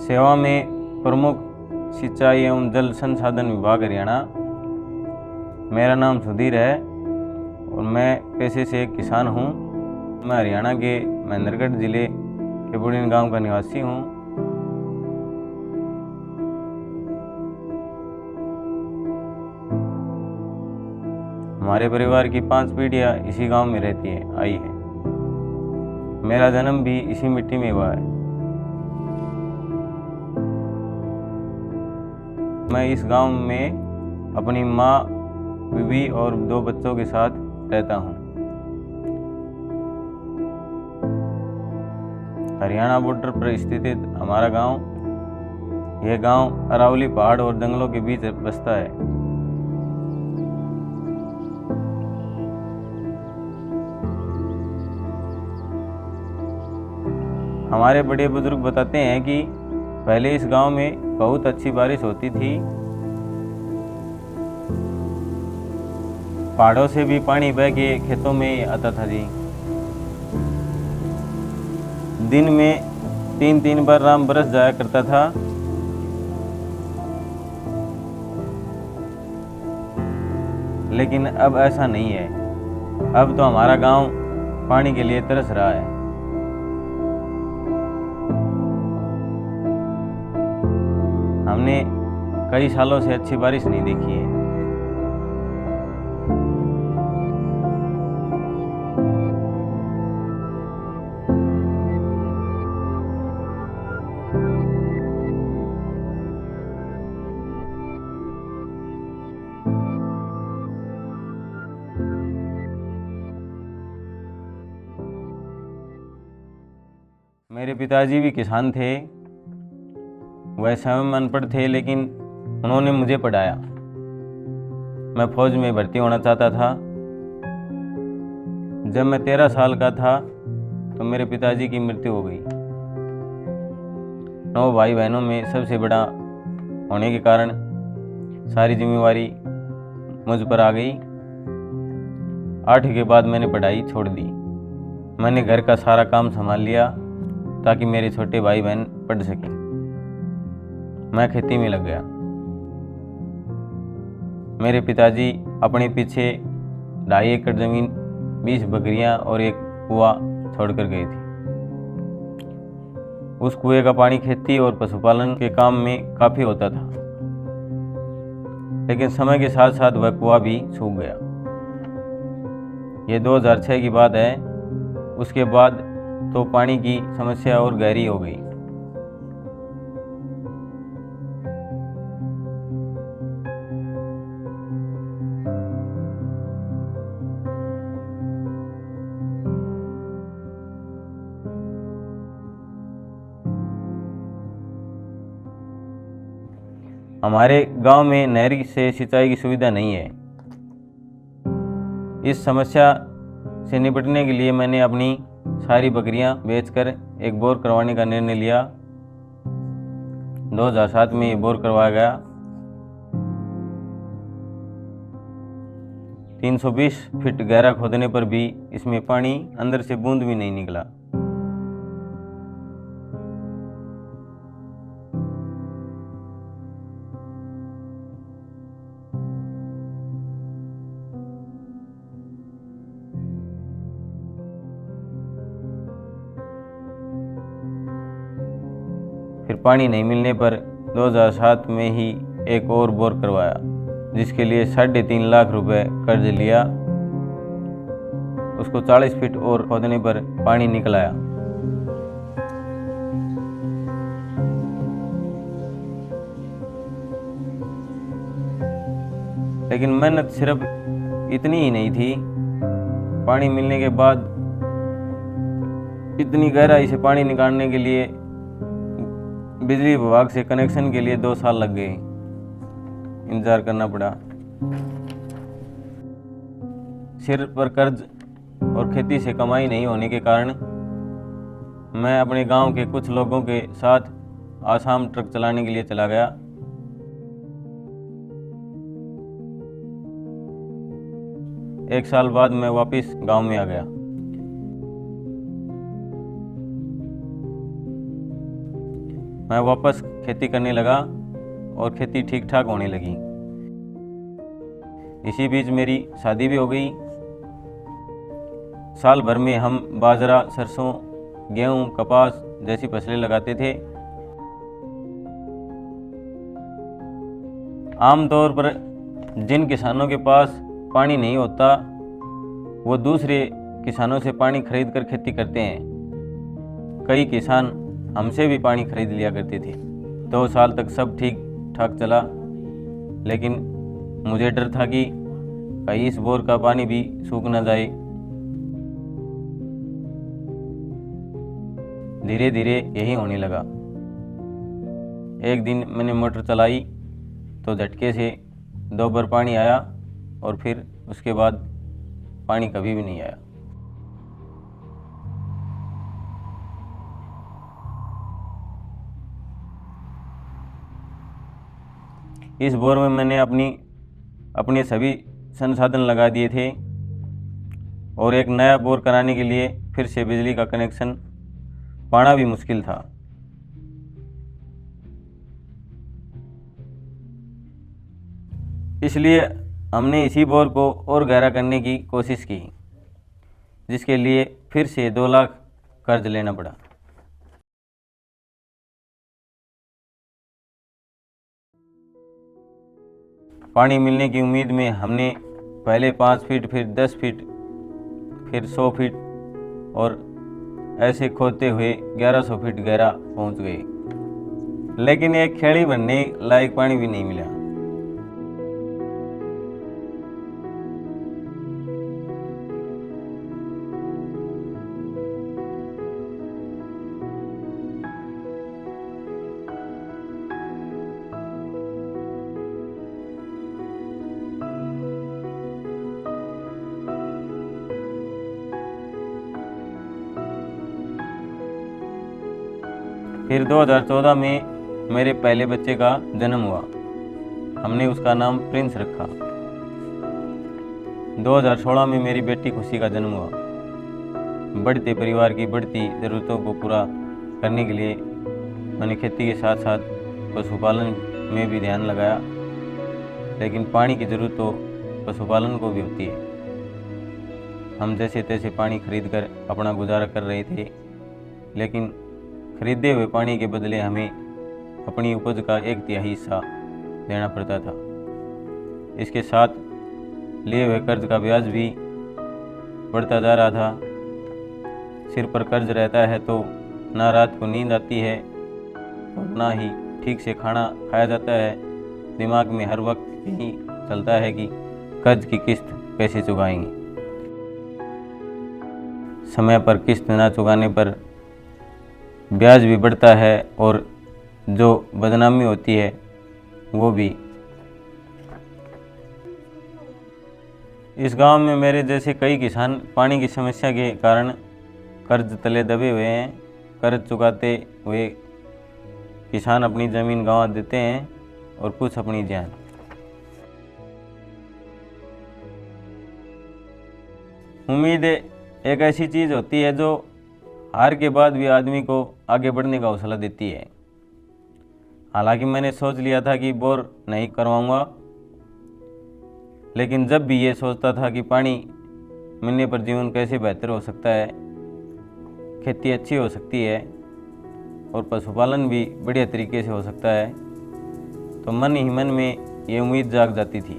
सेवा में प्रमुख सिंचाई एवं जल संसाधन विभाग हरियाणा। मेरा नाम सुधीर है और मैं पेशे से एक किसान हूँ। मैं हरियाणा के महेंद्रगढ़ जिले के बुढ़िन गांव का निवासी हूँ। हमारे परिवार की 5 पीढ़ियाँ इसी गांव में आई है। मेरा जन्म भी इसी मिट्टी में हुआ है। मैं इस गांव में अपनी माँ, बीवी और 2 बच्चों के साथ रहता हूँ। हरियाणा बॉर्डर पर स्थित हमारा गांव, यह गांव अरावली पहाड़ और जंगलों के बीच बसता है। हमारे बड़े बुजुर्ग बताते हैं कि पहले इस गांव में बहुत अच्छी बारिश होती थी। पहाड़ों से भी पानी बह के खेतों में आता था जी। दिन में 3-3 बार राम बरस जाया करता था। लेकिन अब ऐसा नहीं है। अब तो हमारा गांव पानी के लिए तरस रहा है। हमने कई सालों से अच्छी बारिश नहीं देखी है। मेरे पिताजी भी किसान थे। वह स्वयं अनपढ़ थे, लेकिन उन्होंने मुझे पढ़ाया। मैं फौज में भर्ती होना चाहता था। जब मैं 13 साल का था तो मेरे पिताजी की मृत्यु हो गई। 9 भाई बहनों में सबसे बड़ा होने के कारण सारी जिम्मेवारी मुझ पर आ गई। 8वीं के बाद मैंने पढ़ाई छोड़ दी। मैंने घर का सारा काम संभाल लिया ताकि मेरे छोटे भाई बहन पढ़ सकें। मैं खेती में लग गया। मेरे पिताजी अपने पीछे 2.5 एकड़ जमीन, 20 बकरियां और एक कुआं छोड़कर गए थे। उस कुएं का पानी खेती और पशुपालन के काम में काफी होता था, लेकिन समय के साथ साथ वह कुआं भी सूख गया। ये 2006 की बात है। उसके बाद तो पानी की समस्या और गहरी हो गई। हमारे गांव में नहर से सिंचाई की सुविधा नहीं है। इस समस्या से निपटने के लिए मैंने अपनी सारी बकरियां बेचकर एक बोर करवाने का निर्णय लिया। 2007 में ये बोर करवाया गया। 320 फीट गहरा खोदने पर भी इसमें पानी अंदर से बूंद भी नहीं निकला। फिर पानी नहीं मिलने पर 2007 में ही एक और बोर करवाया, जिसके लिए 3.5 लाख रुपए कर्ज लिया। उसको 40 फीट और खोदने पर पानी निकल आया। लेकिन मेहनत सिर्फ इतनी ही नहीं थी। पानी मिलने के बाद इतनी गहराई से पानी निकालने के लिए बिजली विभाग से कनेक्शन के लिए 2 साल लग गए। इंतजार करना पड़ा। सिर पर कर्ज और खेती से कमाई नहीं होने के कारण मैं अपने गांव के कुछ लोगों के साथ आसाम ट्रक चलाने के लिए चला गया। 1 साल बाद मैं वापस गांव में आ गया। मैं वापस खेती करने लगा और खेती ठीक ठाक होने लगी। इसी बीच मेरी शादी भी हो गई। साल भर में हम बाजरा, सरसों, गेहूं, कपास जैसी फसलें लगाते थे। आमतौर पर जिन किसानों के पास पानी नहीं होता वो दूसरे किसानों से पानी खरीद कर खेती करते हैं। कई किसान हमसे भी पानी खरीद लिया करते थे। 2 साल तक सब ठीक ठाक चला, लेकिन मुझे डर था कि कहीं इस बोर का पानी भी सूख न जाए। धीरे धीरे यही होने लगा। एक दिन मैंने मोटर चलाई तो झटके से 2 बार पानी आया और फिर उसके बाद पानी कभी भी नहीं आया। इस बोर में मैंने अपने सभी संसाधन लगा दिए थे और एक नया बोर कराने के लिए फिर से बिजली का कनेक्शन पाना भी मुश्किल था। इसलिए हमने इसी बोर को और गहरा करने की कोशिश की, जिसके लिए फिर से 2 लाख कर्ज लेना पड़ा। पानी मिलने की उम्मीद में हमने पहले 5 फीट, फिर 10 फीट, फिर 100 फीट और ऐसे खोदते हुए 1100 फीट गहरा पहुंच गए, लेकिन एक खेड़ी भरने लायक पानी भी नहीं मिला। फिर 2014 में मेरे पहले बच्चे का जन्म हुआ। हमने उसका नाम प्रिंस रखा। 2016 में मेरी बेटी खुशी का जन्म हुआ। बढ़ते परिवार की बढ़ती ज़रूरतों को पूरा करने के लिए मैंने खेती के साथ साथ पशुपालन में भी ध्यान लगाया, लेकिन पानी की ज़रूरत तो पशुपालन को भी होती है। हम जैसे तैसे पानी खरीद कर अपना गुजारा कर रहे थे, लेकिन खरीदे हुए पानी के बदले हमें अपनी उपज का 1/3 हिस्सा देना पड़ता था। इसके साथ लिए हुए कर्ज का ब्याज भी बढ़ता जा रहा था। सिर पर कर्ज रहता है तो ना रात को नींद आती है और ना ही ठीक से खाना खाया जाता है। दिमाग में हर वक्त यही चलता है कि कर्ज की किस्त कैसे चुकाएंगे। समय पर किस्त ना चुकाने पर ब्याज भी बढ़ता है और जो बदनामी होती है वो भी। इस गांव में मेरे जैसे कई किसान पानी की समस्या के कारण कर्ज तले दबे हुए हैं। कर्ज चुकाते हुए किसान अपनी ज़मीन गंवा देते हैं और कुछ अपनी जान। उम्मीद एक ऐसी चीज़ होती है जो हार के बाद भी आदमी को आगे बढ़ने का हौसला देती है। हालांकि मैंने सोच लिया था कि बोर नहीं करवाऊंगा, लेकिन जब भी ये सोचता था कि पानी मिलने पर जीवन कैसे बेहतर हो सकता है, खेती अच्छी हो सकती है और पशुपालन भी बढ़िया तरीके से हो सकता है, तो मन ही मन में ये उम्मीद जाग जाती थी।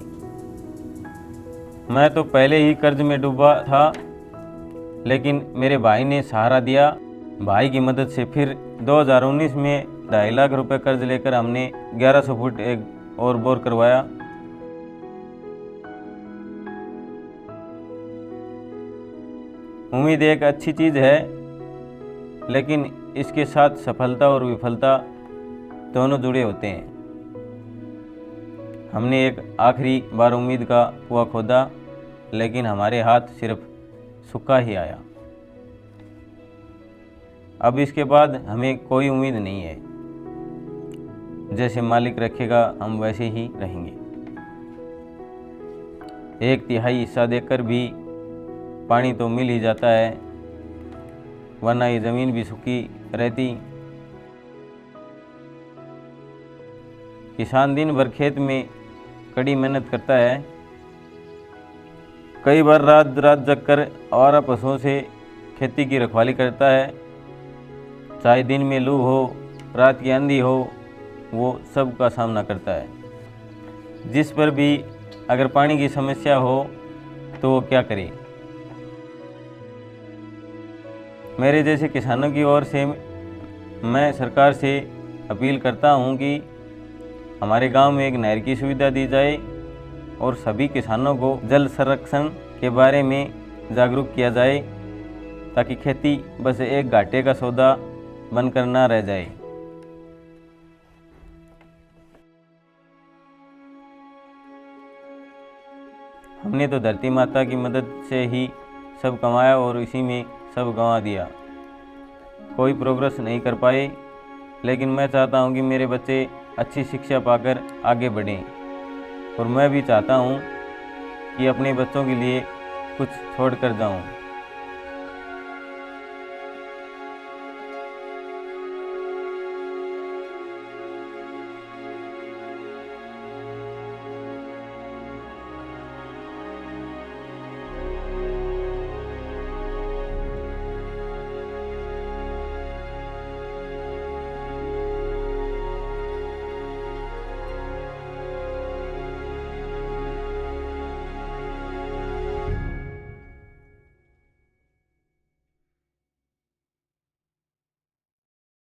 मैं तो पहले ही कर्ज में डूबा था, लेकिन मेरे भाई ने सहारा दिया। भाई की मदद से फिर 2019 में 2.5 लाख रुपए कर्ज लेकर हमने 1100 फुट एक और बोर करवाया। उम्मीद एक अच्छी चीज़ है, लेकिन इसके साथ सफलता और विफलता दोनों जुड़े होते हैं। हमने एक आखिरी बार उम्मीद का कुआं खोदा, लेकिन हमारे हाथ सिर्फ सूखा ही आया। अब इसके बाद हमें कोई उम्मीद नहीं है। जैसे मालिक रखेगा हम वैसे ही रहेंगे। 1/3 हिस्सा देकर भी पानी तो मिल ही जाता है, वरना ये ज़मीन भी सूखी रहती। किसान दिन भर खेत में कड़ी मेहनत करता है, कई बार रात रात जगकर आवारा पशुओं से खेती की रखवाली करता है। चाहे दिन में लू हो, रात की आंधी हो, वो सब का सामना करता है। जिस पर भी अगर पानी की समस्या हो तो वो क्या करे। मेरे जैसे किसानों की ओर से मैं सरकार से अपील करता हूँ कि हमारे गांव में एक नहर की सुविधा दी जाए और सभी किसानों को जल संरक्षण के बारे में जागरूक किया जाए, ताकि खेती बस एक घाटे का सौदा बनकर ना रह जाए। हमने तो धरती माता की मदद से ही सब कमाया और इसी में सब गंवा दिया, कोई प्रोग्रेस नहीं कर पाए। लेकिन मैं चाहता हूं कि मेरे बच्चे अच्छी शिक्षा पाकर आगे बढ़ें, और मैं भी चाहता हूं कि अपने बच्चों के लिए कुछ छोड़ कर जाऊं।